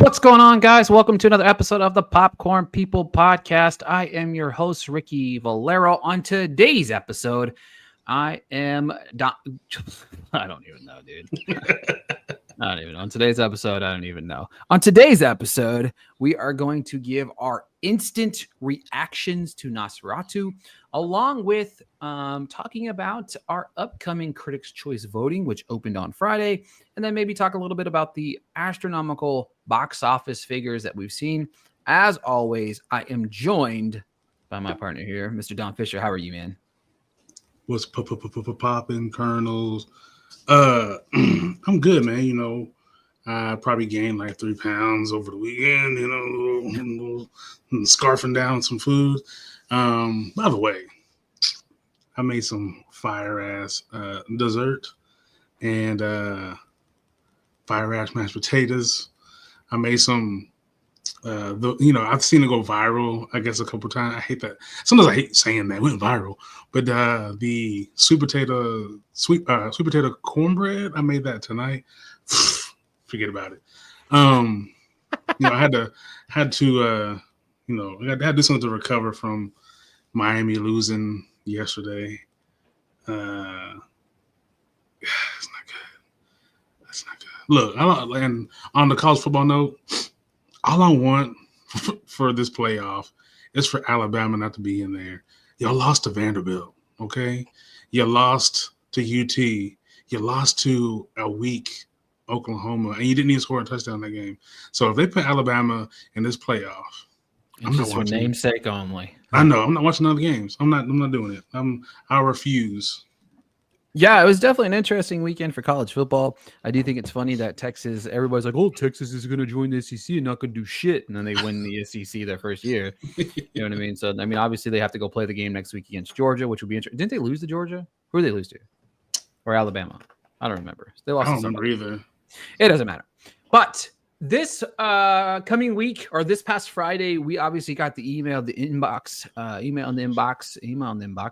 What's going on, guys? Welcome to another episode of the Popcorn People Podcast. I am your host, Ricky Valero. On today's episode, I am I don't even know, dude. I don't even know. On today's episode, I don't even know. On today's episode, we are going to give our instant reactions to Nosferatu, along with talking about our upcoming Critics' Choice voting, which opened on Friday, and then maybe talk a little bit about the astronomical box office figures that we've seen. As always, I am joined by my partner here, Mr. Don Fisher. How are you, man? What's popping, Colonels? I'm good, man. You know, I probably gained like 3 pounds over the weekend. Scarfing down some food. By the way, I made some fire ass dessert and fire ass mashed potatoes. I made some. I've seen it go viral, I guess, a couple times. I hate that. Sometimes I hate saying that it went viral. But the sweet potato cornbread, I made that tonight. Forget about it. I had to do something to recover from Miami losing yesterday. It's not good. That's not good. Look, and on the college football note, all I want for this playoff is for Alabama not to be in there. Y'all lost to Vanderbilt, okay? You lost to UT. You lost to a weak Oklahoma, and you didn't even score a touchdown that game. So if they put Alabama in this playoff, I'm not watching. For namesake only. I know. I'm not watching other games. I'm not doing it. I refuse. Yeah, it was definitely an interesting weekend for college football. I do think it's funny that everybody's like, oh, Texas is going to join the SEC and not going to do shit. And then they win the SEC their first year. You know what I mean? So, obviously they have to go play the game next week against Georgia, which will be interesting. Didn't they lose to Georgia? Who did they lose to? Or Alabama? I don't remember. They lost. I don't remember either. It doesn't matter. But this coming week, or this past Friday, we obviously got the email in the inbox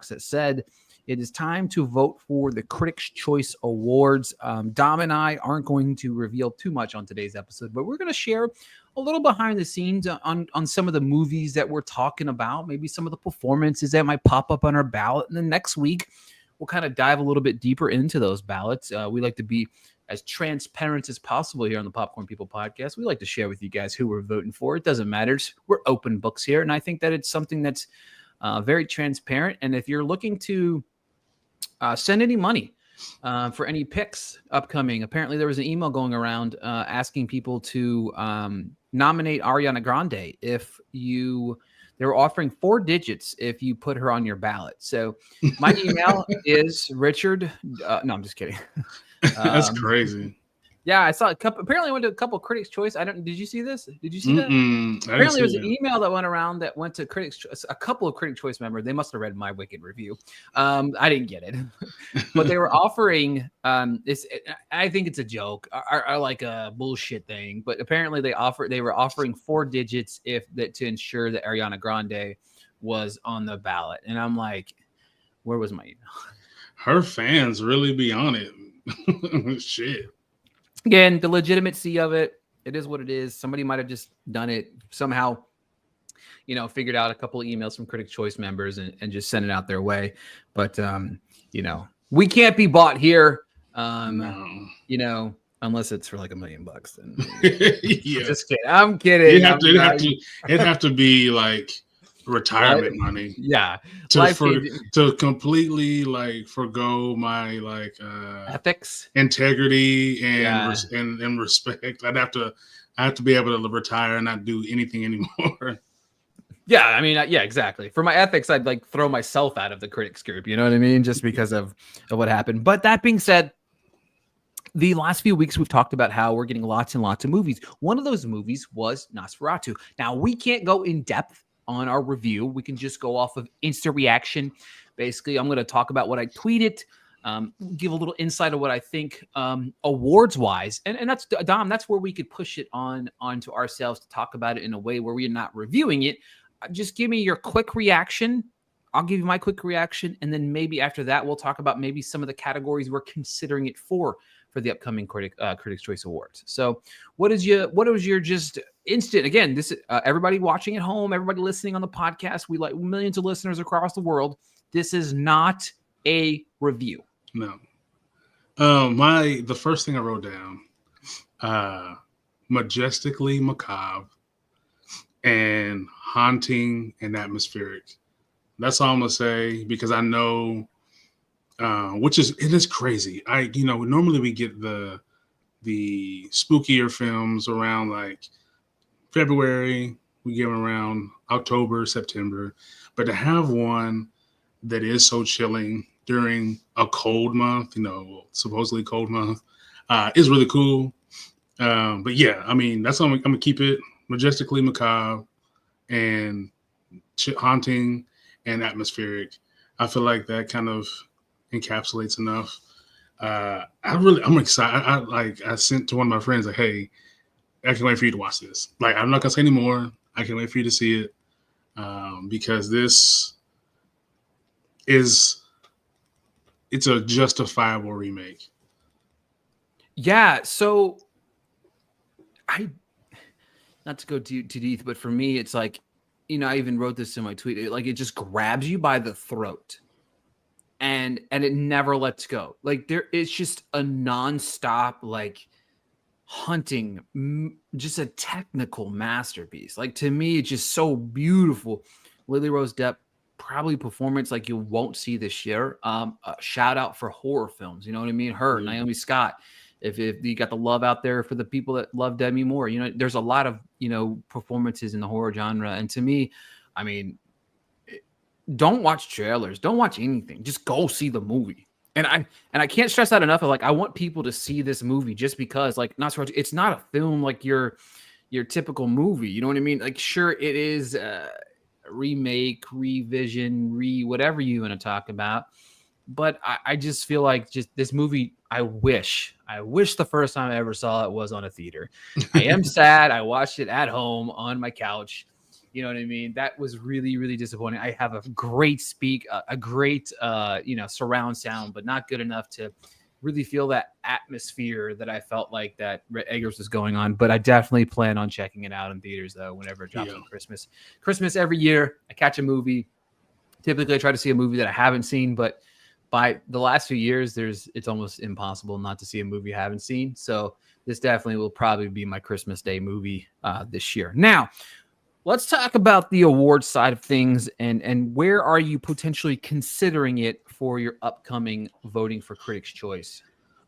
that said, it is time to vote for the Critics' Choice Awards. Dom and I aren't going to reveal too much on today's episode, but we're going to share a little behind the scenes on some of the movies that we're talking about, maybe some of the performances that might pop up on our ballot. And then next week, we'll kind of dive a little bit deeper into those ballots. We like to be as transparent as possible here on the Popcorn People Podcast. We like to share with you guys who we're voting for. It doesn't matter. We're open books here, and I think that it's something that's very transparent. And if you're looking to send any money for any picks upcoming. Apparently, there was an email going around asking people to nominate Ariana Grande they were offering 4 digits if you put her on your ballot. So my email is Richard. No, I'm just kidding. That's crazy. Yeah, I saw apparently I went to a couple Critics' Choice. Did you see this? Did you see that? Apparently, there was an email that went around that went to Critics' Choice. A couple of Critics' Choice members. They must have read my wicked review. I didn't get it, but they were offering this. I think it's a joke or like a bullshit thing. But apparently, they were offering 4 digits to ensure that Ariana Grande was on the ballot. And I'm like, where was my email? Her fans really be on it. Shit. Again, the legitimacy of it is what it is. Somebody might have just done it somehow, figured out a couple of emails from Critics' Choice members and just sent it out their way. But, we can't be bought here, No. Unless it's for like $1 million. Then, yeah. Just kidding. I'm kidding. It'd have to be like retirement money. Yeah. To completely like forgo my ethics, integrity, and respect. I have to be able to retire and not do anything anymore. Yeah, exactly. For my ethics, I'd like throw myself out of the critics group. You know what I mean? Just because of what happened. But that being said, the last few weeks we've talked about how we're getting lots and lots of movies. One of those movies was Nosferatu. Now we can't go in depth on our review. We can just go off of instant reaction. Basically, I'm going to talk about what I tweeted, give a little insight of what I think awards wise. And that's, Dom, that's where we could push it onto ourselves to talk about it in a way where we're not reviewing it. Just give me your quick reaction. I'll give you my quick reaction. And then maybe after that, we'll talk about maybe some of the categories we're considering it for for the upcoming Critics' Choice Awards. So, what was your just instant? Again, this everybody watching at home, everybody listening on the podcast, we like millions of listeners across the world. This is not a review. No. The first thing I wrote down, majestically macabre and haunting and atmospheric. That's all I'm gonna say, because I know, it is crazy. Normally we get the spookier films around like February. We get them around October, September, but to have one that is so chilling during a cold month, supposedly cold month, is really cool. But yeah, I mean, that's how I'm gonna keep it: majestically macabre and haunting and atmospheric. I feel like that kind of encapsulates enough. I'm excited. I sent to one of my friends like, "Hey, I can't wait for you to watch this. Like, I'm not gonna say anymore. I can't wait for you to see it, because it's a justifiable remake." Yeah. So, not to go too deep, but for me, it's like, I even wrote this in my tweet. It just grabs you by the throat, and it never lets go. Like, it's just a nonstop like hunting, just a technical masterpiece. Like, to me, it's just so beautiful. Lily Rose Depp, probably performance like you won't see this year. A shout out for horror films. You know what I mean? Her, Naomi Scott. If you got the love out there for the people that love Demi Moore, there's a lot of, performances in the horror genre. And to me, I mean, don't watch trailers. Don't watch anything. Just go see the movie. And I can't stress that enough. I want people to see this movie just because, like, Nosferatu, it's not a film like your typical movie. You know what I mean? Like, sure, it is a remake, revision, whatever you want to talk about. But I just feel like just this movie, I wish the first time I ever saw it was on a theater. I am sad. I watched it at home on my couch. You know what I mean? That was really, really disappointing. I have a great surround sound, but not good enough to really feel that atmosphere that I felt like that Eggers was going on. But I definitely plan on checking it out in theaters, though, whenever it drops on Christmas. Christmas every year, I catch a movie. Typically, I try to see a movie that I haven't seen, but by the last few years, it's almost impossible not to see a movie I haven't seen. So this definitely will probably be my Christmas Day movie this year. Now, let's talk about the awards side of things, and where are you potentially considering it for your upcoming voting for Critics' Choice?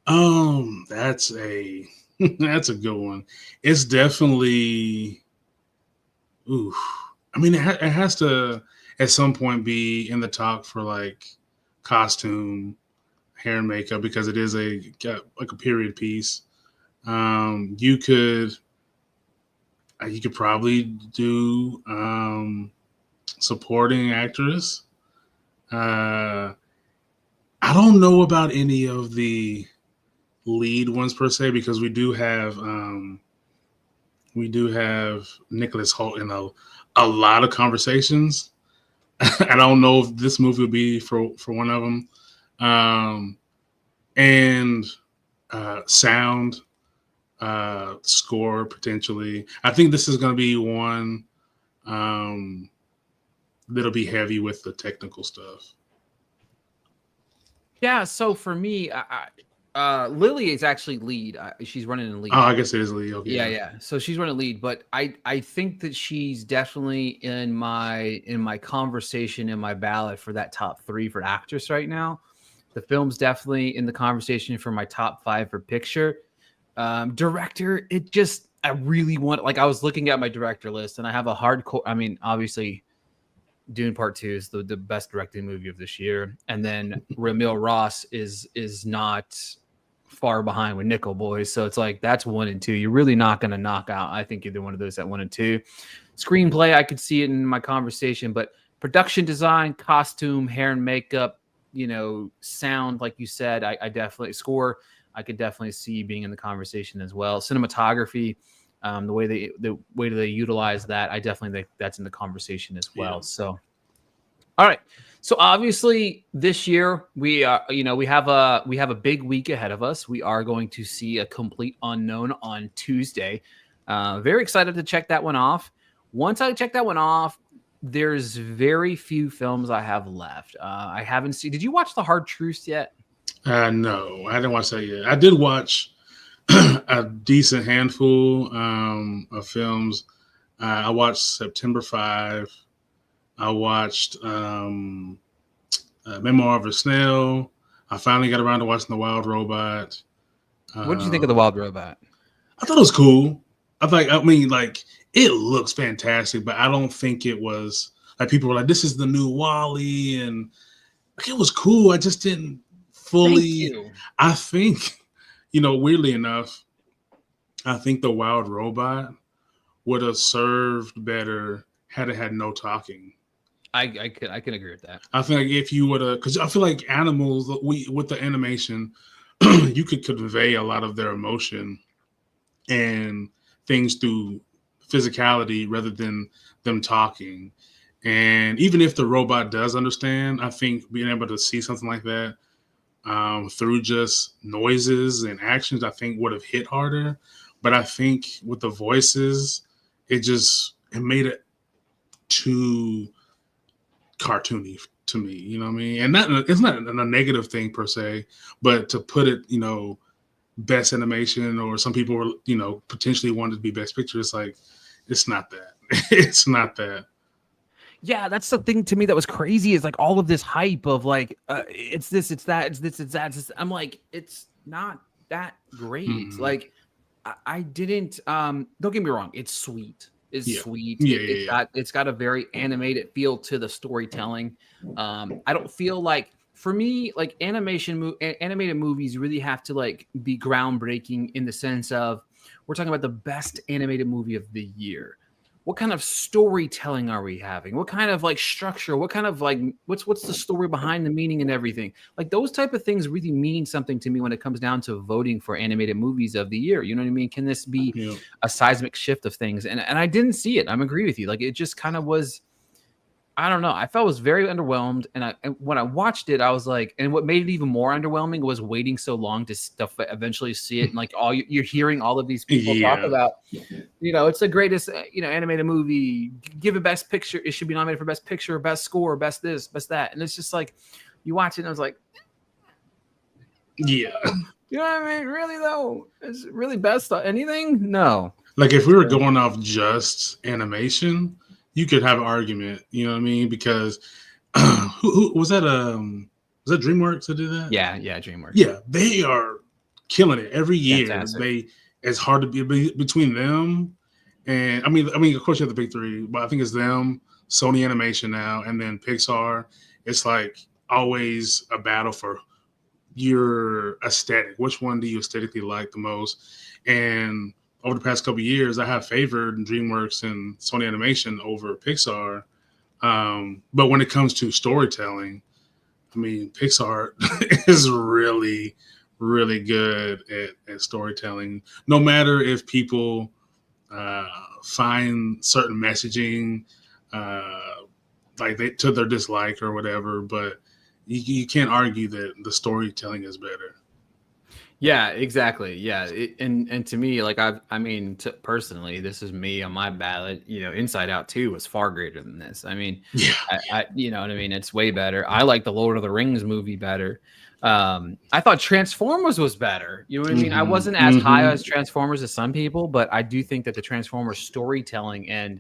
That's a that's a good one. It's definitely, ooh. I mean, it has to at some point be in the talk for like costume, hair and makeup, because it is like a period piece. You could probably do supporting actress. I don't know about any of the lead ones per se, because we do have Nicholas Hoult in a lot of conversations. I don't know if this movie will be for one of them. And sound, score potentially. I think this is going to be one that'll be heavy with the technical stuff. Yeah, so for me, Lily is actually lead. She's running in lead. Oh, I guess it is lead. Okay. Yeah. So she's running lead, but I think that she's definitely in my conversation, in my ballot for that top 3 for actress right now. The film's definitely in the conversation for my top 5 for picture. Director, I really want, like, I was looking at my director list and I have a hardcore. I mean, obviously, Dune Part 2 is the best directed movie of this year, and then Ramil Ross is not far behind with Nickel Boys, so it's like that's 1 and 2. You're really not going to knock out, I think, either one of those at 1 and 2. Screenplay, I could see it in my conversation, but production design, costume, hair and makeup, sound, like you said, I definitely score. I could definitely see being in the conversation as well. Cinematography. The way they utilize that, I definitely think that's in the conversation as well. Yeah. So All right. So obviously this year we have a big week ahead of us. We are going to see a complete unknown on Tuesday. Very excited to check that one off. Once I check that one off, there's very few films I have left. I haven't seen. Did you watch The Hard Truths yet? No, I didn't watch that yet. I did watch a decent handful of films. I watched September 5. I watched Memoir of a Snail. I finally got around to watching The Wild Robot. What did you think of The Wild Robot? I thought it was cool. I mean, like, it looks fantastic, but I don't think it was like people were like, this is the new Wall-E, and like, it was cool. I just didn't fully. I think, weirdly enough, I think The Wild Robot would have served better had it had no talking. I can agree with that. I think if you would have, because I feel like animals, with the animation, you could convey a lot of their emotion and things through physicality rather than them talking. And even if the robot does understand, I think being able to see something like that through just noises and actions, I think would have hit harder. But I think with the voices, it made it too cartoony to me, you know what I mean? And it's not a negative thing per se, but to put it, best animation, or some people were, potentially wanted to be best picture. It's like, it's not that. It's not that. Yeah, that's the thing to me that was crazy, is like all of this hype of like, it's this, it's that, it's this, it's that. It's this. I'm like, it's not that great. Like, I didn't, don't get me wrong. It's sweet. It's sweet. It's got a very animated feel to the storytelling. I don't feel like, for me, like animated movies really have to like be groundbreaking in the sense of, we're talking about the best animated movie of the year. What kind of storytelling are we having? What kind of like structure? What kind of like what's the story behind the meaning and everything? Like those type of things really mean something to me when it comes down to voting for animated movies of the year. You know what I mean? Can this be a seismic shift of things? And I didn't see it. I'm agree with you. Like it just kind of was. I don't know. I felt it was very underwhelmed, and when I watched it, I was like, and what made it even more underwhelming was waiting so long to eventually see it, and like you're hearing all of these people talk about, it's the greatest, animated movie. Give it best picture. It should be nominated for best picture, best score, best this, best that, and it's just like you watch it, and I was like, yeah, you know what I mean? Really though, is it really best anything? No. Like if we were going off just animation, you could have an argument, you know what I mean? Because who was that? Was that DreamWorks that did that? Yeah, DreamWorks. Yeah, they are killing it every year. Fantastic. It's hard to be between them, and I mean, of course you have the big three, but I think it's them, Sony Animation now, and then Pixar. It's like always a battle for your aesthetic. Which one do you aesthetically like the most? And over the past couple of years, I have favored DreamWorks and Sony Animation over Pixar. But when it comes to storytelling, I mean, Pixar is really, really good at storytelling. No matter if people find certain messaging to their dislike or whatever, but you can't argue that the storytelling is better. Yeah, exactly. Yeah, and to me, like personally, this is me on my ballot. Inside Out 2 was far greater than this. I mean, I you know what I mean. It's way better. I like the Lord of the Rings movie better. I thought Transformers was better. You know what I mean? I wasn't as high as Transformers as some people, but I do think that the Transformers storytelling and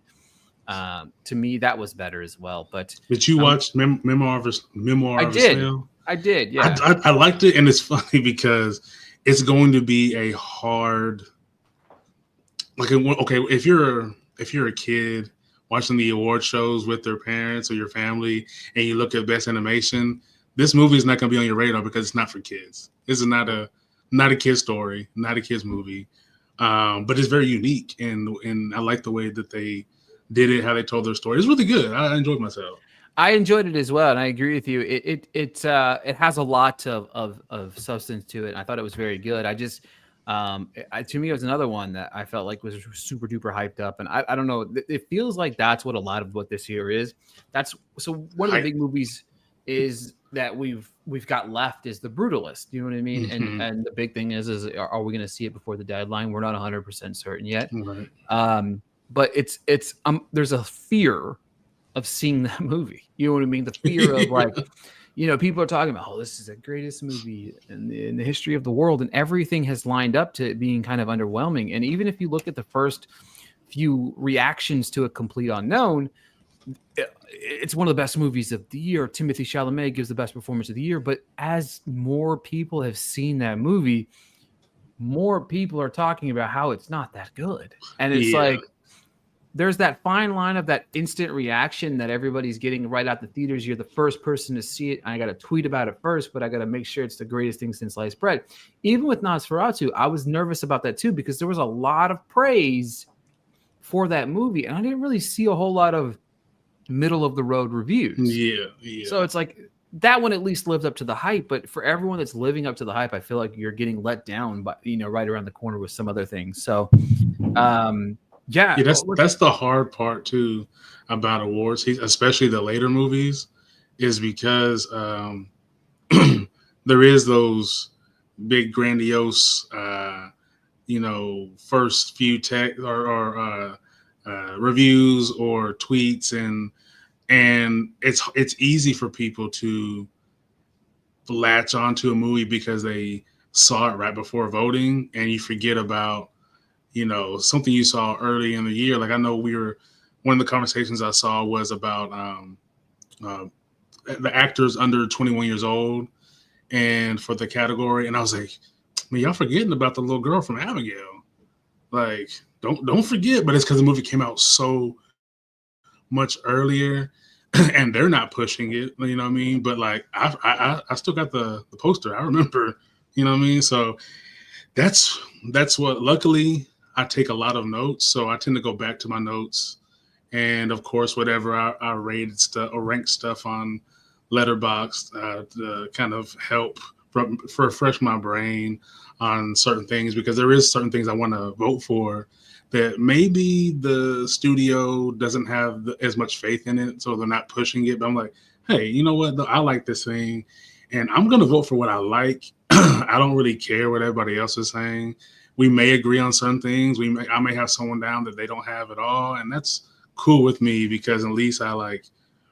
to me that was better as well. But did you watch Memoir of a Snail? I did. Yeah, I liked it, and it's funny because it's going to be a hard, like, okay, if you're a kid watching the award shows with their parents or your family, and you look at best animation, this movie is not going to be on your radar because it's not for kids. This is not a kid's story, not a kid's movie, but it's very unique, and I like the way that they did it, how they told their story. It's really good. I enjoyed myself. I enjoyed it as well, and I agree with you. It has a lot of substance to it. And I thought it was very good. To me, it was another one that I felt like was super duper hyped up, and I don't know. It feels like that's what a lot of what this year is. That's so one of the Hype. big movies is that we've got left is The Brutalist. You know what I mean? Hmm. And the big thing is are we going to see it before the deadline? We're not 100% certain yet. Right. But it's there's a fear of seeing that movie. You know what I mean? The fear of like, people are talking about, oh, this is the greatest movie in the history of the world, and everything has lined up to it being kind of underwhelming. And even if you look at the first few reactions to A Complete Unknown, it's one of the best movies of the year. Timothy Chalamet gives the best performance of the year. But as more people have seen that movie, more people are talking about how it's not that good. And it's Yeah. like, there's that fine line of that instant reaction that everybody's getting right out the theaters. You're the first person to see it. I got to tweet about it first, but I got to make sure it's the greatest thing since sliced bread. Even with Nosferatu, I was nervous about that too, because there was a lot of praise for that movie. And I didn't really see a whole lot of middle of the road reviews. Yeah. Yeah. So it's like that one at least lived up to the hype. But for everyone that's living up to the hype, I feel like you're getting let down by, right around the corner with some other things. So, yeah, Yeah, that's the hard part too about awards, especially the later movies, is because there is those big grandiose, first few tech or reviews or tweets, and it's easy for people to latch onto a movie because they saw it right before voting, and you forget about something you saw early in the year. Like I know one of the conversations I saw was about uh, the actors under 21 years old and for the category. And I was like, man, y'all forgetting about the little girl from Abigail. Like, don't forget, but it's because the movie came out so much earlier and they're not pushing it, you know what I mean? But like I still got the poster. I remember, you know what I mean? So that's what luckily I take a lot of notes, so I tend to go back to my notes, and of course, whatever I rated stuff or ranked stuff on Letterboxd to kind of help refresh my brain on certain things, because there is certain things I want to vote for that maybe the studio doesn't have as much faith in it, so they're not pushing it. But I'm like, hey, you know what? I like this thing, and I'm going to vote for what I like. I don't really care what everybody else is saying. We may agree on certain things. I may have someone down that they don't have at all, and that's cool with me because at least I like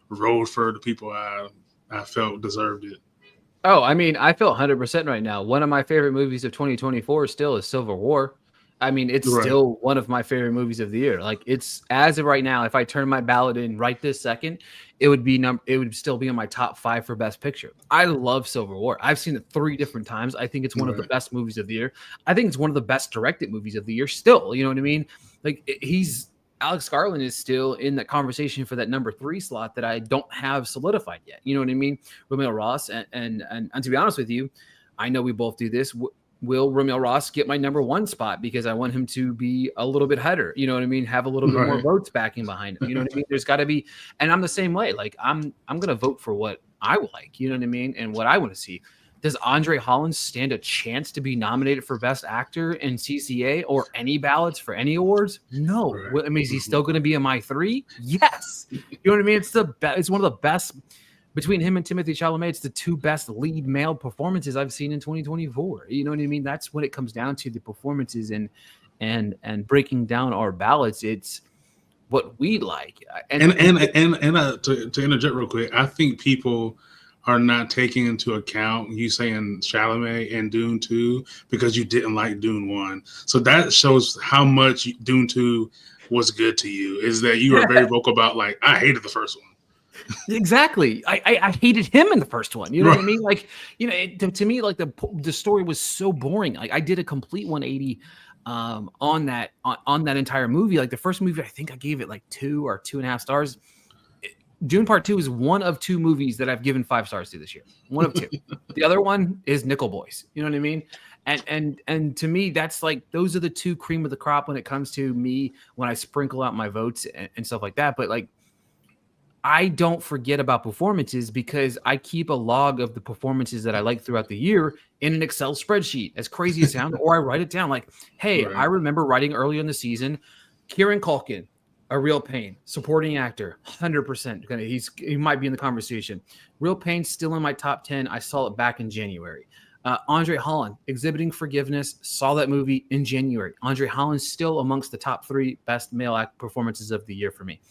rode for the people I felt deserved it. Oh, I mean, I feel 100% right now. One of my favorite movies of 2024 still is Civil War. I mean, it's Right. still one of my favorite movies of the year. Like, it's as of right now, if I turn my ballot in right this second, it would still be in my top 5 for best picture. I love Civil War. I've seen it 3 different times. I think it's one of the Right. best movies of the year. I think it's one of the best directed movies of the year still. You know what I mean? Like, Alex Garland is still in that conversation for that number 3 slot that I don't have solidified yet. You know what I mean? Romeo Ross and to be honest with you, I know we both do this. Will Romeo Ross get my number 1 spot because I want him to be a little bit header? You know what I mean? Have a little bit more Right. votes backing behind him. You know what I mean? There's got to be, and I'm the same way. Like I'm gonna vote for what I like. You know what I mean? And what I want to see. Does Andre Holland stand a chance to be nominated for Best Actor in CCA or any ballots for any awards? No. Right. I mean, is he still going to be in my 3? Yes. You know what I mean? It's one of the best between him and Timothy Chalamet. It's the 2 best lead male performances I've seen in 2024. You know what I mean? That's when it comes down to the performances and breaking down our ballots. It's what we like. To interject real quick, I think people are not taking into account you saying Chalamet and Dune 2 because you didn't like Dune 1. So that shows how much Dune 2 was good to you, is that you are very vocal about, like, I hated the first one. Exactly. I hated him in the first one. You know Right. what I mean? Like, to me, like the story was so boring. Like I did a complete 180 on that entire movie. Like the first movie, I think I gave it like 2 or 2.5 stars. Dune Part 2 is one of 2 movies that I've given 5 stars to this year. One of 2. The other one is Nickel Boys. You know what I mean? And to me, that's like those are the 2 cream of the crop when it comes to me when I sprinkle out my votes and stuff like that. But like I don't forget about performances because I keep a log of the performances that I like throughout the year in an Excel spreadsheet, as crazy as it sounds, or I write it down like, hey, I Right. remember writing early in the season, Kieran Culkin, a real pain, supporting actor, 100%. He might be in the conversation. Real pain still in my top 10. I saw it back in January. Andre Holland, Exhibiting Forgiveness, saw that movie in January. Andre Holland still amongst the top 3 best male act performances of the year for me.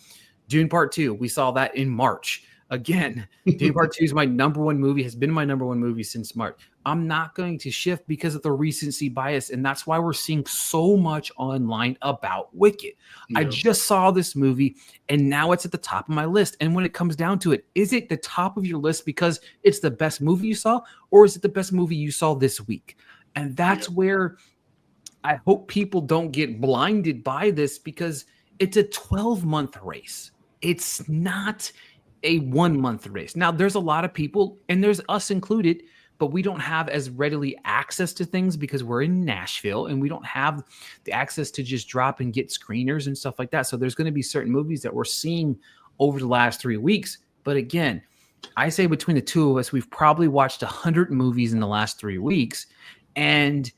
Dune Part 2, we saw that in March. Again, Dune Part 2 is my number one movie, has been my number one movie since March. I'm not going to shift because of the recency bias, and that's why we're seeing so much online about Wicked. I Yeah. just saw this movie, and now it's at the top of my list. And when it comes down to it, is it the top of your list because it's the best movie you saw, or is it the best movie you saw this week? And that's where I hope people don't get blinded by this because it's a 12-month race. It's not a 1-month race. Now, there's a lot of people, and there's us included, but we don't have as readily access to things because we're in Nashville and we don't have the access to just drop and get screeners and stuff like that. So there's going to be certain movies that we're seeing over the last 3 weeks. But again, I say between the two of us, we've probably watched 100 movies in the last 3 weeks. And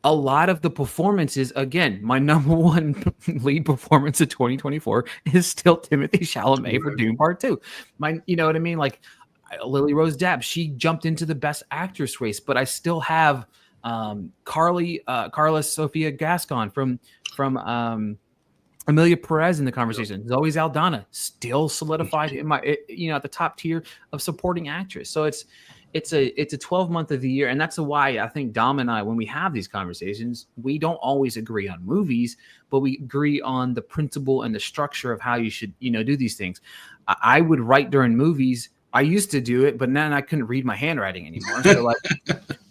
a lot of the performances, again, my number one lead performance of 2024 is still Timothy Chalamet for Dune Part 2. You know what I mean? Like Lily Rose Depp, she jumped into the best actress race, but I still have Carla Sofia Gascon from Amelia Perez in the conversation. Zoe Saldana still solidified in my, at the top tier of supporting actress. So it's a 12-month of the year, and that's why I think Dom and I, when we have these conversations, we don't always agree on movies, but we agree on the principle and the structure of how you should, do these things. I would write during movies. I used to do it, but then I couldn't read my handwriting anymore. So like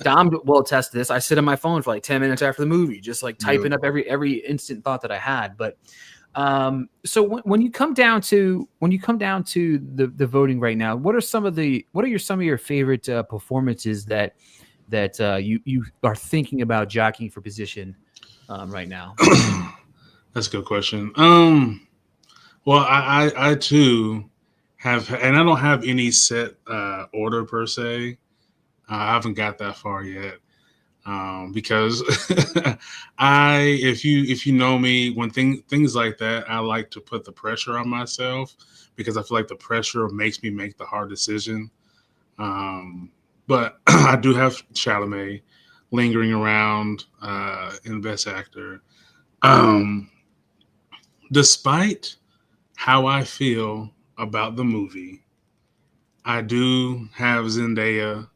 Dom will attest to this. I sit on my phone for like 10 minutes after the movie, just like typing up every instant thought that I had. But so when you come down to the voting right now, what are some of your favorite performances that you are thinking about jockeying for position right now? That's a good question. Well, I too have, and I don't have any set order per se. I haven't got that far yet. Because if you know me, when things like that, I like to put the pressure on myself because I feel like the pressure makes me make the hard decision. But I do have Chalamet lingering around in Best Actor. Despite how I feel about the movie, I do have Zendaya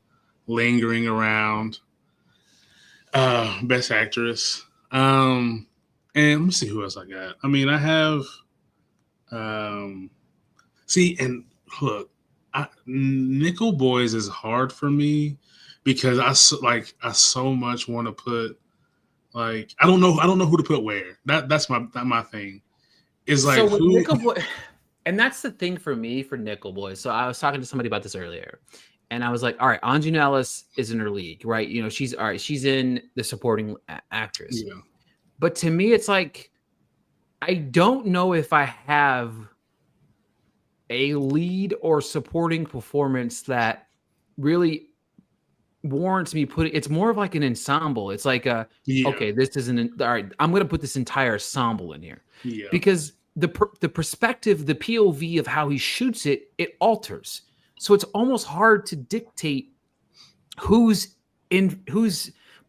lingering around Best Actress. And let me see who else I got. I mean, I have and look, Nickel Boys is hard for me because I so much want to put, like, I don't know who to put where. That's my thing. Is like, so with who Nickel Boy, and that's the thing for me for Nickel Boy. So I was talking to somebody about this earlier. And I was like, all right, Anjuna Ellis is in her league, right? She's all right. She's in the supporting actress. Yeah. But to me, it's like, I don't know if I have a lead or supporting performance that really warrants me putting. It's more of like an ensemble. It's like okay, this isn't all right. I'm going to put this entire ensemble in here because the perspective, the POV of how he shoots it alters. So it's almost hard to dictate who's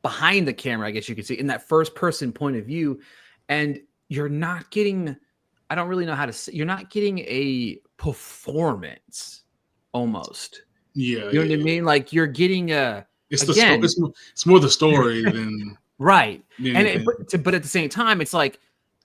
behind the camera, I guess you could say, in that first person point of view. And you're not getting, I don't really know how to say, you're not getting a performance almost. Yeah. You know what I mean? Like you're getting it's more the story than right. But at the same time, it's like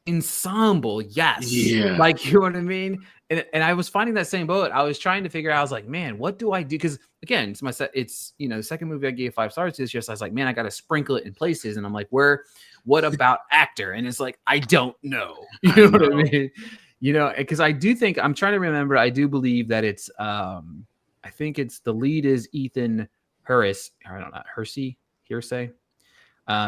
ensemble, yes. Yeah. Like, you know what I mean? And I was finding that same boat. I was trying to figure out, I was like, man, what do I do? Because again, it's the second movie I gave 5 stars this year. So I was like, man, I got to sprinkle it in places. And I'm like, what about actor? And it's like, I don't know. You know what I mean? Because I do think, I'm trying to remember, I do believe that it's, I think it's the lead is Ethan Hersey,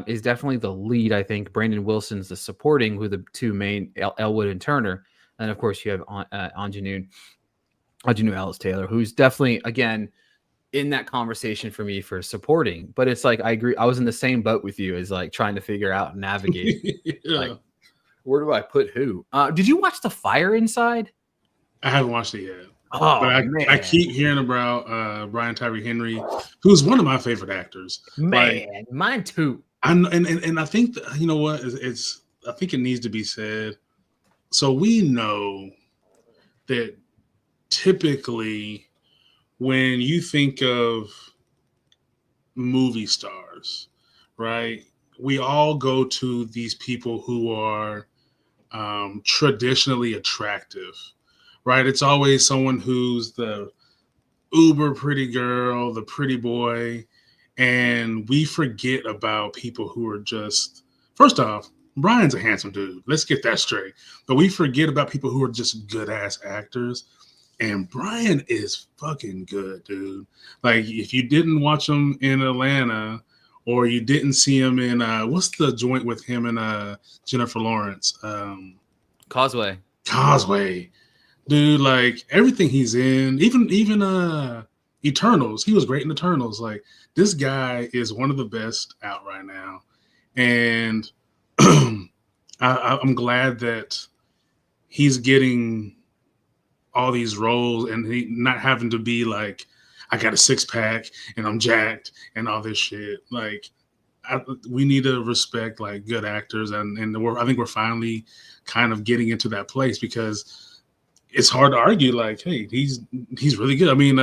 is definitely the lead. I think Brandon Wilson's the supporting, who the two main, Elwood and Turner. And of course, you have Anjanou. I do know Alice Taylor, who's definitely again in that conversation for me for supporting. But it's like I agree. I was in the same boat with you as like trying to figure out and navigate like Yeah. where do I put who? Did you watch The Fire Inside? I haven't watched it yet, but Oh I man, keep hearing about Brian Tyree Henry, who's one of my favorite actors. Like man, mine too. and I think that, you know what, it's I think it needs to be said. So we know that typically when you think of movie stars, right? We all go to these people who are traditionally attractive, right? It's always someone who's the uber pretty girl, the pretty boy, and we forget about people who are just, first off, Brian's a handsome dude. Let's get that straight. But we forget about people who are just good ass actors. And Brian is fucking good, dude. Like, if you didn't watch him in Atlanta, or you didn't see him in what's the joint with him and Jennifer Lawrence? Causeway. Causeway. Dude, like everything he's in, even Eternals, he was great in Eternals. Like, this guy is one of the best out right now. And I'm glad that he's getting all these roles and he not having to be like, I got a six pack and I'm jacked and all this shit. Like, we need to respect like good actors, and I think we're finally kind of getting into that place, because it's hard to argue like, hey, he's really good. I mean,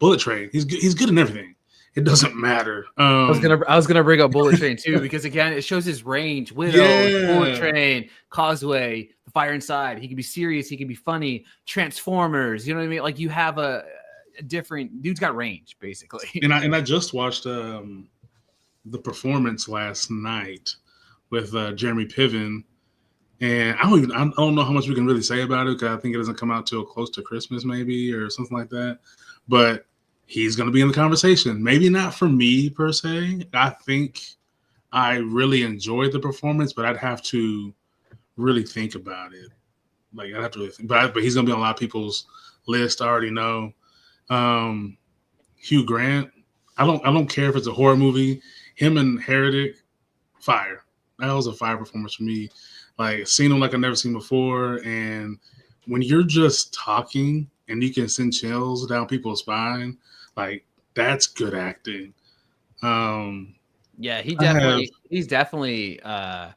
Bullet Train, he's good in everything. It doesn't matter. I was gonna bring up Bullet Train too, because again, it shows his range. Widow, Yeah. Bullet Train, Causeway, The Fire Inside. He can be serious. He can be funny. Transformers. You know what I mean? Like, you have a different dude's got range basically. And I just watched the performance last night with Jeremy Piven, and I don't know how much we can really say about it, because I think it doesn't come out till close to Christmas maybe or something like that. But he's going to be in the conversation. Maybe not for me per se. I think I really enjoyed the performance, but I'd have to really think about it. Like, I'd have to really think. But he's going to be on a lot of people's list. I already know. Hugh Grant. I don't care if it's a horror movie. Him and Heretic, fire. That was a fire performance for me. Like, seen him like I've never seen before. And when you're just talking and you can send chills down people's spine, like, that's good acting. Yeah, he's definitely I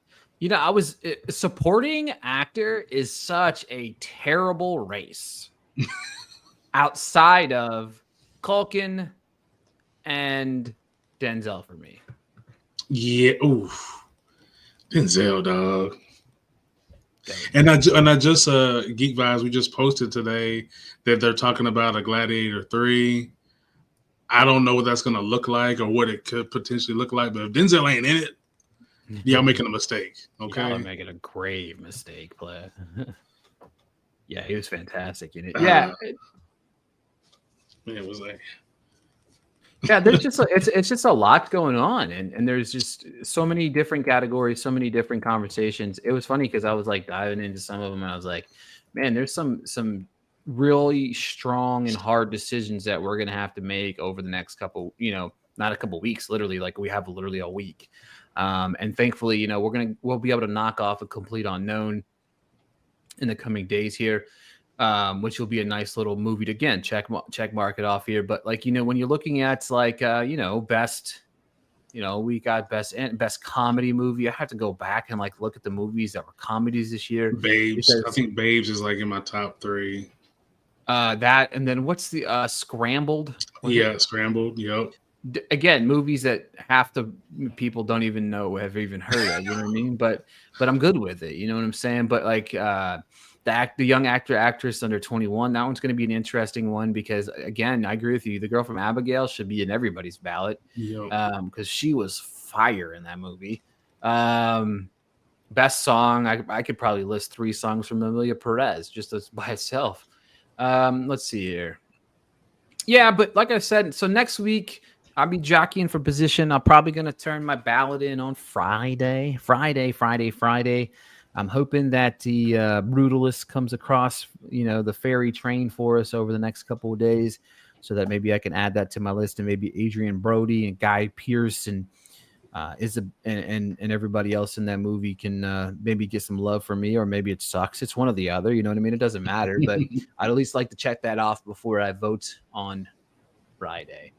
was supporting actor is such a terrible race outside of Culkin and Denzel for me. Yeah, oof. Denzel, dog. And I just Geek Vibes, we just posted today that they're talking about a Gladiator 3. I don't know what that's going to look like or what it could potentially look like, but if Denzel ain't in it, y'all making a mistake. Okay, y'all are making a grave mistake, play. Yeah, he was fantastic in it. Yeah, it was like, yeah. There's just it's just a lot going on, and there's just so many different categories, so many different conversations. It was funny because I was like diving into some of them, and I was like, man, there's some really strong and hard decisions that we're gonna have to make over the next couple, not a couple weeks, literally, like we have literally a week. And thankfully, we'll be able to knock off A Complete Unknown in the coming days here, which will be a nice little movie to, again, check mark it off here. But like, when you're looking at like, best, we got best comedy movie. I have to go back and like look at the movies that were comedies this year. Babes. I think Babes is like in my top 3. That, and then what's the Scrambled? Yeah, Scrambled. Yep. Again, movies that half the people don't even know, have even heard of. You know what I mean? But I'm good with it. You know what I'm saying? But like the young actress under 21, that one's going to be an interesting one, because again, I agree with you. The Girl from Abigail should be in everybody's ballot, because she was fire in that movie. Best song, I could probably list 3 songs from Amelia Perez just by itself. Let's see here. Yeah, but like I said, so next week I'll be jockeying for position. I'm probably going to turn my ballot in on Friday. I'm hoping that the Brutalist comes across, the ferry train for us over the next couple of days, so that maybe I can add that to my list, and maybe Adrian Brody and Guy Pearce and and everybody else in that movie can maybe get some love from me, or maybe it sucks. It's one or the other. You know what I mean? It doesn't matter, but I'd at least like to check that off before I vote on Friday.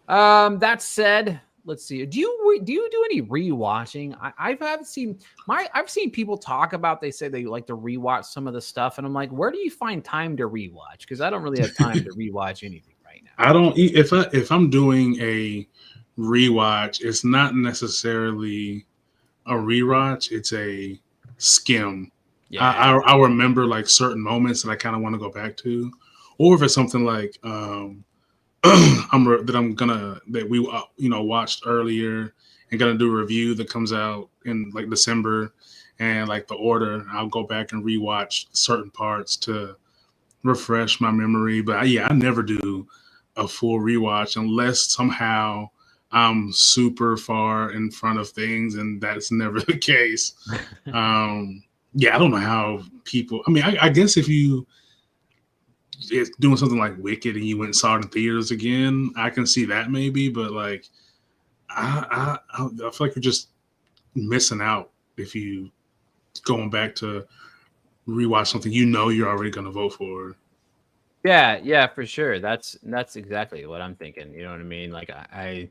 That said, let's see. Do you do any rewatching? I've seen people talk about. They say they like to rewatch some of the stuff, and I'm like, where do you find time to rewatch? Because I don't really have time to rewatch anything right now. I don't if I'm doing a rewatch, it's not necessarily a rewatch. It's a skim. Yeah. I remember like certain moments that I kind of want to go back to, or if it's something like that we watched earlier and gonna do a review that comes out in like December, and like the order, I'll go back and rewatch certain parts to refresh my memory. But I never do a full rewatch unless somehow I'm super far in front of things, and that's never the case. I don't know how people. I mean, I guess if you it's doing something like Wicked and you went and saw it in theaters again, I can see that maybe. But like, I feel like you're just missing out if you going back to rewatch something you're already going to vote for. Yeah, for sure. That's exactly what I'm thinking. You know what I mean? Like I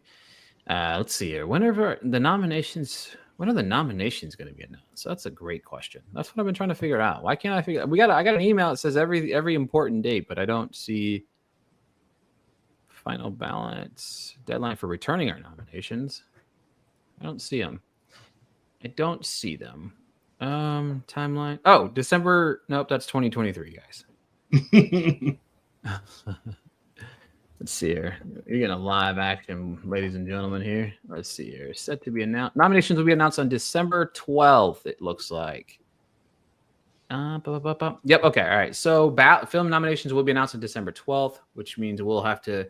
let's see here. When are the nominations going to be announced? That's a great question. That's what I've been trying to figure out. Why can't I figure? I got an email that says every important date, but I don't see final ballots deadline for returning our nominations. I don't see them. Timeline. Oh, December. Nope, that's 2023, guys. Let's see here. You're getting a live action, ladies and gentlemen, here. Let's see here. Set to be announced. Nominations will be announced on December 12th, it looks like. Yep, okay, all right. So film nominations will be announced on December 12th, which means we'll do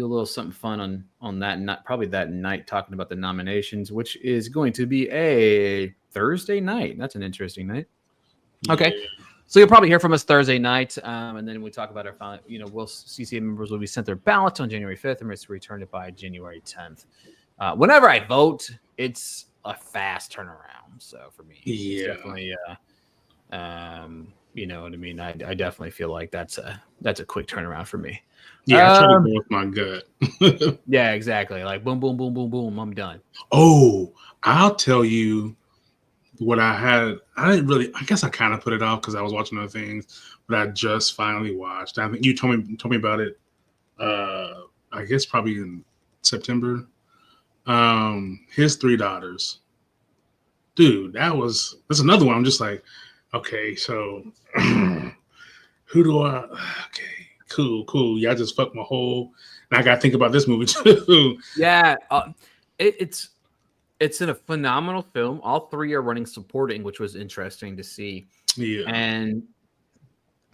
a little something fun on that night, probably that night, talking about the nominations, which is going to be a Thursday night. That's an interesting night. Okay. Yeah. So you'll probably hear from us Thursday night, and then we talk about our final. CCA members will be sent their ballots on January 5th, and we're to return it by January 10th. Whenever I vote, it's a fast turnaround. So for me, it's definitely, you know what I mean. I definitely feel like that's a quick turnaround for me. Yeah, I try to go with my gut. Yeah, exactly. Like boom, boom, boom, boom, boom. I'm done. Oh, I'll tell you. What I guess I kind of put it off because I was watching other things, but I just finally watched. I think you told me about it. I guess probably in September. His Three Daughters, dude. That's another one. I'm just like, okay, so who do I? Okay, cool. Yeah, I just fucked my whole. And I got to think about this movie too. Yeah, it's a phenomenal film. All three are running supporting, which was interesting to see. Yeah. And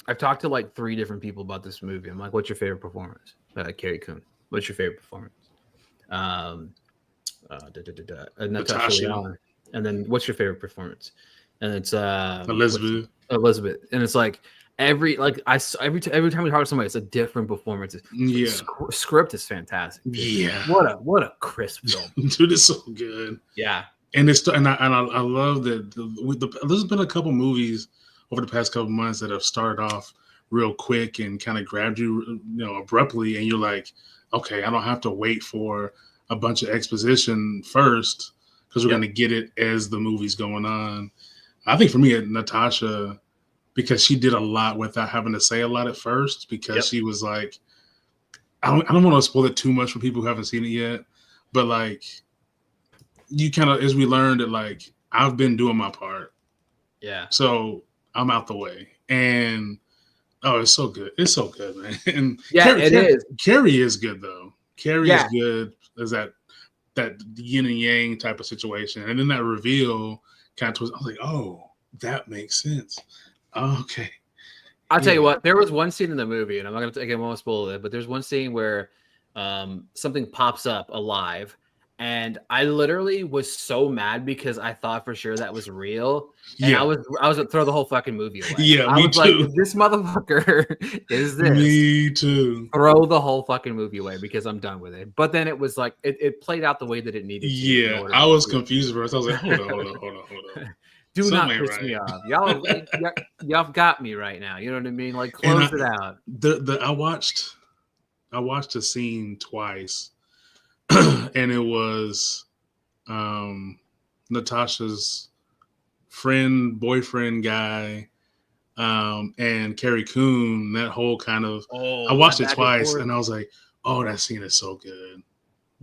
I've talked to like 3 different people about this movie. I'm like, what's your favorite performance? Carrie Coon. What's your favorite performance? Natasha. And then what's your favorite performance? And it's Elizabeth. And it's like every time we talk to somebody, it's a different performance. Yeah, script is fantastic. Dude. Yeah, what a crisp film, dude. It's so good. Yeah, and I love that. There's been a couple movies over the past couple months that have started off real quick and kind of grabbed you, abruptly, and you're like, okay, I don't have to wait for a bunch of exposition first because we're going to get it as the movie's going on. I think for me, Natasha. Because she did a lot without having to say a lot at first, because she was like, I don't want to spoil it too much for people who haven't seen it yet, but like, you kind of, as we learned that like, I've been doing my part. Yeah. So I'm out the way. And, it's so good. It's so good, man. And it is. Carrie is good though. Carrie is good as that yin and yang type of situation. And then that reveal kind of was, I was like, oh, that makes sense. Okay. I'll tell you what, there was one scene in the movie, and I'm not going to, again, I won't spoil it, but there's one scene where something pops up alive, And I literally was so mad because I thought for sure that was real. And I Yeah, was gonna throw the whole fucking movie away. yeah, I me was like, too. if this motherfucker is this, Me too. throw the whole fucking movie away because I'm done with it. But then it was like it played out the way that it needed to in Yeah, order I to was be. confused first. I was like, hold on, hold on, hold on, hold on. Do Something not ain't piss me right. off. Y'all got me right now. You know what I mean? Like And close it out. I watched a scene twice, and it was um Natasha's friend, boyfriend guy, and Carrie Coon. That whole kind of I Oh, watched that it back and twice, forth. and I was like, oh, that scene is so good.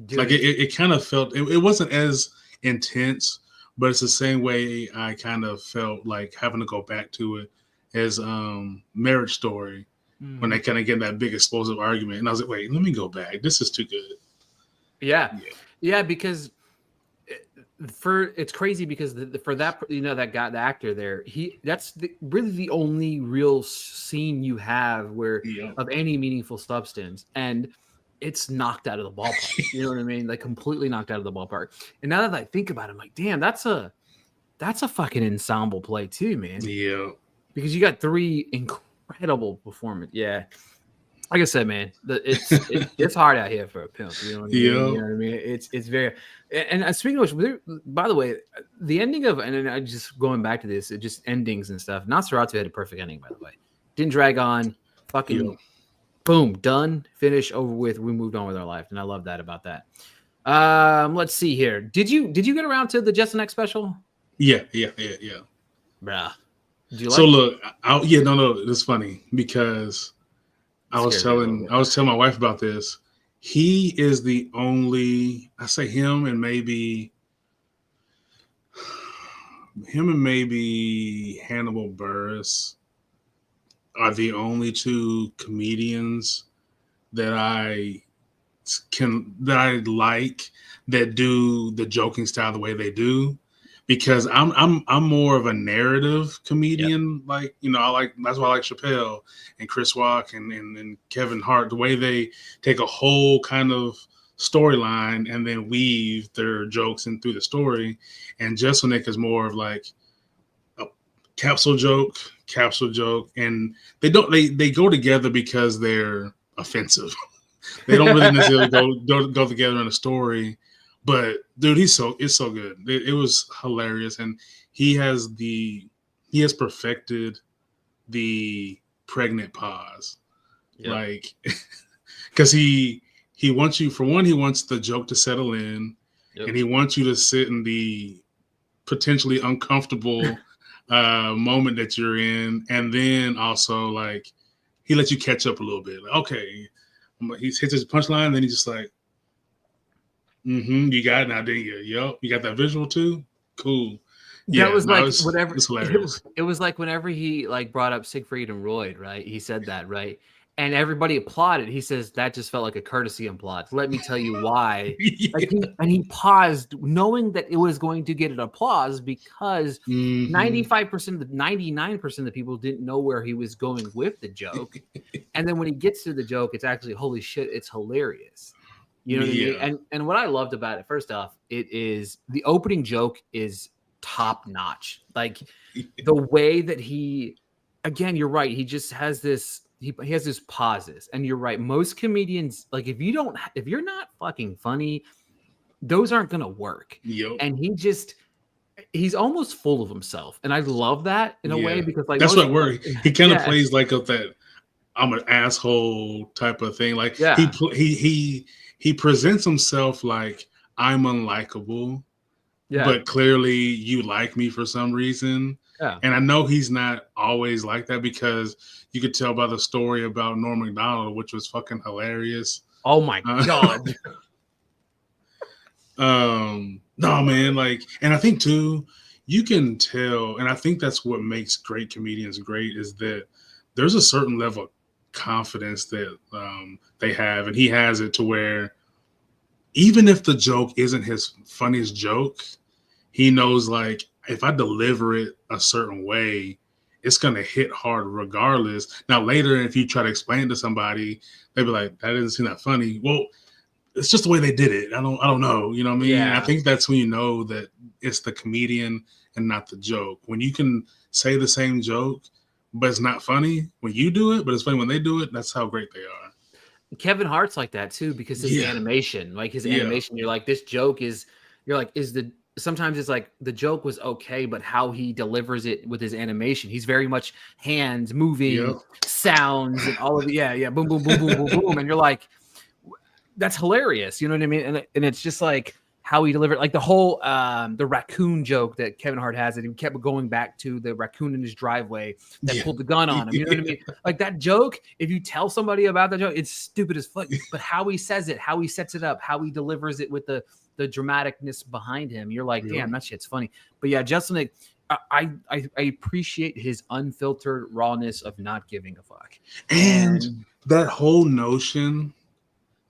Dude, Like it kind of felt it wasn't as intense, but it's the same way I kind of felt like having to go back to it as Marriage Story when they mhm. kind of get in that big explosive argument, and I was like, wait, let me go back. This is too good. Yeah. Yeah, Yeah, because for it's crazy because for that that guy the actor there that's really the only real scene you have where yeah, of any meaningful substance, and it's knocked out of the ballpark. You know what I mean? Like completely knocked out of the ballpark. And now that I think about it, I'm like, damn, that's a fucking ensemble play too, man. yeah, Because you got three incredible performance. Yeah, like I said, man, it's hard out here for a pimp. You know what I mean? yeah, You know what I mean? It's very. And speaking of which, by the way, the ending of and then I just going back to this, it just endings and stuff. Nosferatu had a perfect ending, by the way. Didn't drag on. yeah, Fucking boom, done, finish, over with. We moved on with our life, and I love that about that. Let's see here. Did you get around to the Just an X special, yeah, yeah, yeah, yeah. bruh? Do you So like it? look, yeah, no, it's funny because It scares me a little bit. I was telling my wife about this. He is the only, I say him and maybe Hannibal Buress are the only two comedians that that I like that do the joking style the way they do, because I'm more of a narrative Yep. comedian. Like, I like, that's why I like Chappelle and Chris Rock and Kevin Hart, the way they take a whole kind of storyline and then weave their jokes in through the story. And Jesselnick is more of like a capsule joke, and they go together because they're offensive. They don't really necessarily go together in a story, but dude, it's so good. It was hilarious, and he has he has perfected the pregnant pause, Yep. like because he wants you, for one, he wants the joke to settle in, Yep. and he wants you to sit in the potentially uncomfortable moment that you're in, and then also like he lets you catch up a little bit. Like, okay, he hits his punchline, then he's just like, you got it now, didn't you? Yup, you got that visual too. Cool. That Yeah, was no, like whatever it's hilarious. it was like whenever he like brought up Siegfried and Roy, right? He said that, right? And everybody applauded. He says that just felt like a courtesy applause. Let me tell you why. Like Yeah. he paused, knowing that it was going to get an applause because hmm 95% of the 99% of the people didn't know where he was going with the joke. And then when he gets to the joke, it's actually holy shit, it's hilarious. You know what I mean? Yeah. And what I loved about it, first off, it is the opening joke is top notch. Like the way that he, again, you're right. He just has this. He has this pauses, and you're right. Most comedians, like if you're not fucking funny, those aren't gonna work. Yep. And he's almost full of himself, and I love that in a way Yeah. because like That's most, what word he kind of yeah, plays like of that I'm an asshole type of thing. Like yeah, he presents himself like I'm unlikable, yeah, but clearly you like me for some reason. yeah. And I know he's not always like that, because you could tell by the story about Norm Macdonald, which was fucking hilarious. Oh my Uh, god, no, man, like, and I think too, you can tell, and I think that's what makes great comedians great, is that there's a certain level of confidence that they have, and he has it to where even if the joke isn't his funniest joke, he knows like if I deliver it a certain way, it's gonna hit hard regardless. Now later, if you try to explain it to somebody, they'll be like, "That doesn't seem that funny." Well, it's just the way they did it. I don't know. You know what I mean? I Yeah. think that's when you know that it's the comedian and not the joke. When you can say the same joke, but it's not funny when you do it, but it's funny when they do it. That's how great they are. Kevin Hart's like that too because his Yeah, animation, like his yeah, animation, you're like, this joke is, you're like, is the sometimes it's like the joke was okay, but how he delivers it with his animation, he's very much hands moving, yep. sounds, and all of the yeah, boom, boom, boom, boom, boom, boom, and you're like, that's hilarious. You know what I mean? And it's just like how he delivered, like the whole the raccoon joke that Kevin Hart has, that he kept going back to the raccoon in his driveway that Yeah. pulled the gun on him. You know what I mean? Like that joke, if you tell somebody about that joke, it's stupid as fuck. But how he says it, how he sets it up, how he delivers it with the dramaticness behind him, you're like, Yeah. damn, that shit's funny. But yeah, Justin, like, I appreciate his unfiltered rawness of not giving a fuck. And that whole notion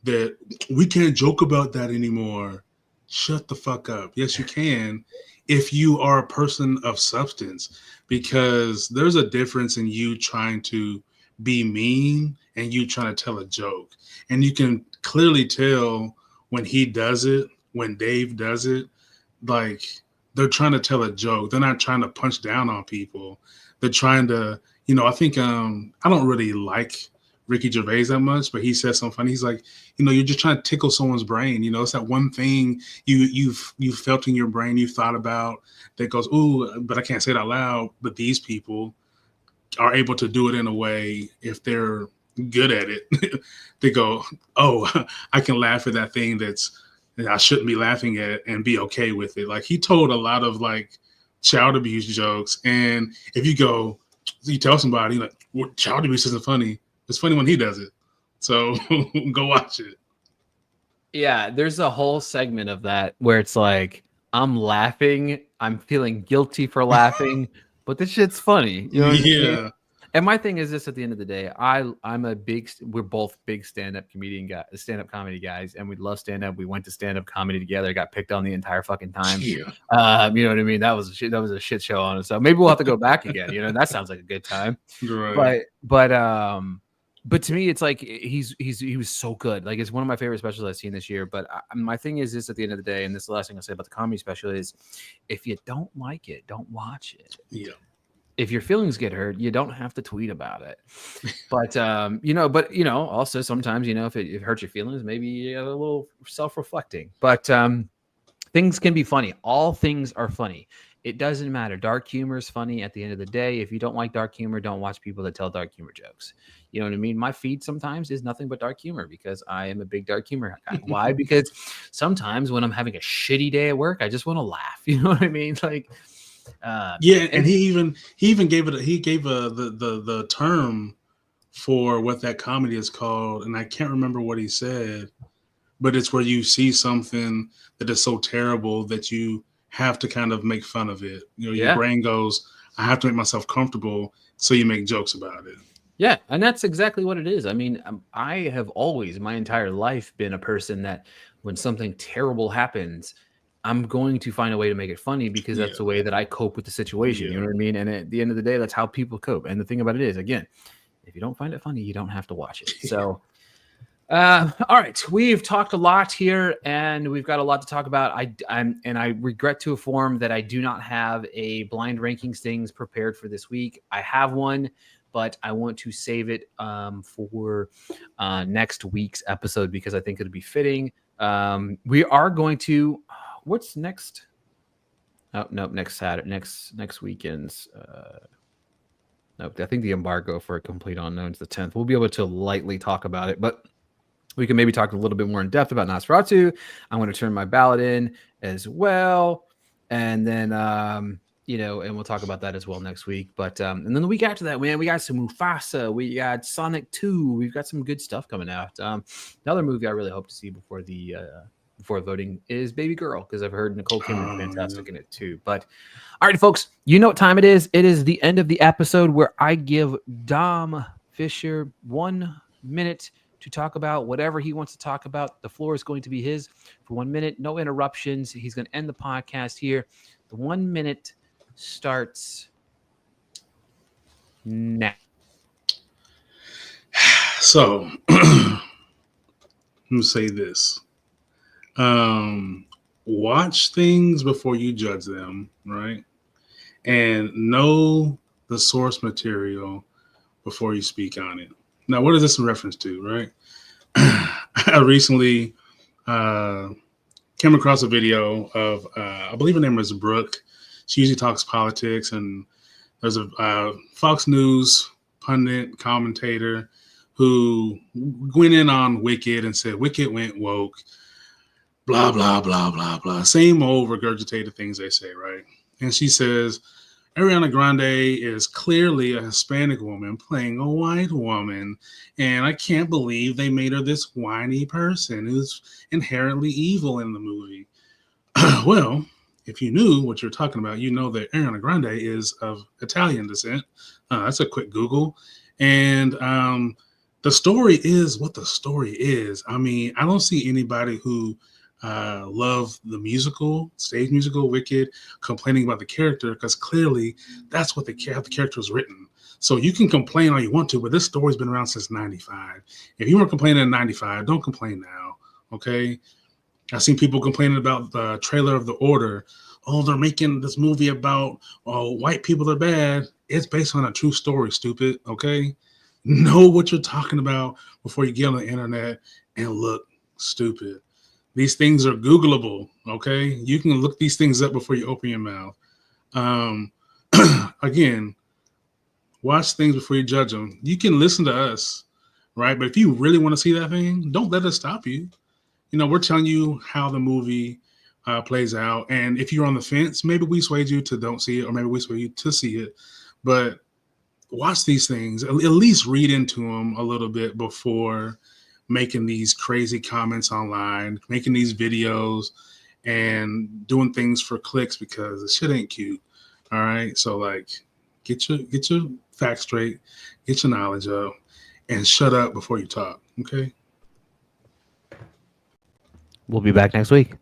that we can't joke about that anymore. Shut the fuck up. Yes, you can if you are a person of substance, because there's a difference in you trying to be mean and you trying to tell a joke. And you can clearly tell when he does it, when Dave does it, like they're trying to tell a joke. They're not trying to punch down on people. They're trying to, I think I don't really like Ricky Gervais that much, but he said something funny. He's like, you're just trying to tickle someone's brain. It's that one thing you've felt in your brain, you thought about that goes, ooh, but I can't say it out loud. But these people are able to do it in a way, if they're good at it, they go, oh, I can laugh at that thing that I shouldn't be laughing at and be okay with it. Like he told a lot of like child abuse jokes. And if you tell somebody like, well, child abuse isn't funny, it's funny when he does it. So go watch it. Yeah, there's a whole segment of that where it's like, I'm laughing, I'm feeling guilty for laughing, but this shit's funny. You know what I mean? Yeah. And my thing is this: at the end of the day, we're both big stand-up comedy guys, and we love stand-up. We went to stand-up comedy together, got picked on the entire fucking time. Yeah. You know what I mean? That was a shit show on it. So maybe we'll have to go back again. That sounds like a good time. Right. But to me, it's like he was so good. Like it's one of my favorite specials I've seen this year. But my thing is this: at the end of the day, and this is the last thing I'll say about the comedy special is, if you don't like it, don't watch it. Yeah. If your feelings get hurt, you don't have to tweet about it. But also sometimes, if it hurts your feelings, maybe you got a little self-reflecting. But things can be funny. All things are funny. It doesn't matter. Dark humor is funny at the end of the day. If you don't like dark humor, don't watch people that tell dark humor jokes. You know what I mean? My feed sometimes is nothing but dark humor because I am a big dark humor guy. Why? Because sometimes when I'm having a shitty day at work, I just want to laugh. You know what I mean? Like, and he even gave the term for what that comedy is called, and I can't remember what he said, but it's where you see something that is so terrible that you have to kind of make fun of it. Your brain goes, I have to make myself comfortable, so you make jokes about it. Yeah, and that's exactly what it is. I mean, I have always, my entire life, been a person that when something terrible happens, I'm going to find a way to make it funny because that's the way that I cope with the situation. You know what I mean? And at the end of the day, that's how people cope. And the thing about it is, again, if you don't find it funny, you don't have to watch it. So, all right, we've talked a lot here, and we've got a lot to talk about. I regret to inform that I do not have a blind rankings things prepared for this week. I have one, but I want to save it for next week's episode because I think it'll be fitting. We are going to. What's next? Oh, nope. Next Saturday, next weekend's. Nope. I think the embargo for a complete unknown is the 10th. We'll be able to lightly talk about it, but we can maybe talk a little bit more in depth about Nosferatu. I'm going to turn my ballot in as well, and then and we'll talk about that as well next week. But and then the week after that, man, we got some Mufasa, we got Sonic 2, we've got some good stuff coming out. Another movie I really hope to see before voting is Baby Girl, because I've heard Nicole Kidman's fantastic in it too. But all right, folks, you know what time it is. It is the end of the episode where I give Dom Fisher 1 minute to talk about whatever he wants to talk about. The floor is going to be his for 1 minute. No interruptions. He's going to end the podcast here. The 1 minute starts now. So, let me say this. Um, watch things before you judge them, right? And know the source material before you speak on it. Now, what is this in reference to, right? I recently uh, came across a video of, I believe her name is Brooke. She usually talks politics, and there's a Fox News pundit commentator who went in on Wicked and said Wicked went woke, blah, blah, blah, blah, blah. Same old regurgitated things they say, right? And she says, Ariana Grande is clearly a Hispanic woman playing a white woman, and I can't believe they made her this whiny person who's inherently evil in the movie. Well, if you knew what you're talking about, you know that Ariana Grande is of Italian descent. That's a quick Google. And the story is what the story is. I mean, I don't see anybody who loved the musical, stage musical, Wicked, complaining about the character, because clearly that's what how the character was written. So you can complain all you want to, but this story's been around since 95. If you weren't complaining in 95, don't complain now, okay? I've seen people complaining about the trailer of The Order. Oh, they're making this movie about white people are bad. It's based on a true story, stupid. Okay? Know what you're talking about before you get on the internet and look stupid. These things are Googleable. Okay? You can look these things up before you open your mouth. Um, again, watch things before you judge them. You can listen to us, right? But if you really want to see that thing, don't let us stop you. We're telling you how the movie plays out. And if you're on the fence, maybe we swayed you to don't see it, or maybe we swayed you to see it. But watch these things, at least read into them a little bit before making these crazy comments online, making these videos, and doing things for clicks, because the shit ain't cute. All right. So like get your facts straight, get your knowledge up, and shut up before you talk. Okay. We'll be back next week.